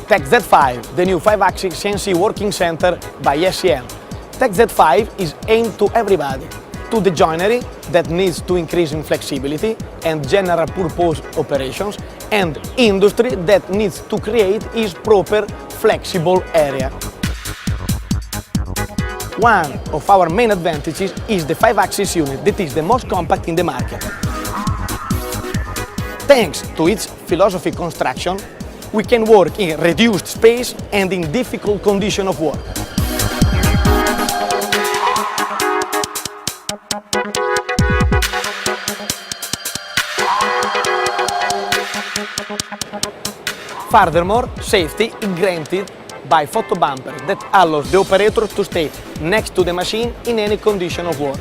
TECH Z5, the new 5-axis CNC working center by SCM. TECH Z5 is aimed to everybody, to the joinery that needs to increase in flexibility and general purpose operations, and industry that needs to create its proper flexible area. One of our main advantages is the 5-axis unit that is the most compact in the market. Thanks to its philosophy construction, we can work in reduced space and in difficult conditions of work. Furthermore, safety is granted by photo bumper that allows the operator to stay next to the machine in any condition of work,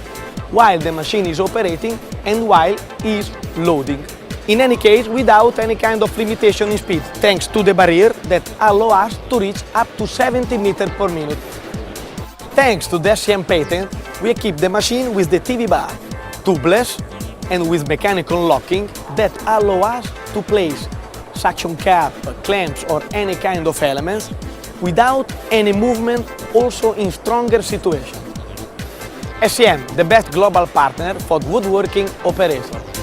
while the machine is operating and while it is loading. In any case, without any kind of limitation in speed, thanks to the barrier that allow us to reach up to 70 meters per minute. Thanks to the SCM patent, we equip the machine with the TV bar, tubeless and with mechanical locking that allow us to place suction cap, clamps or any kind of elements without any movement, also in stronger situations. SCM, the best global partner for woodworking operators.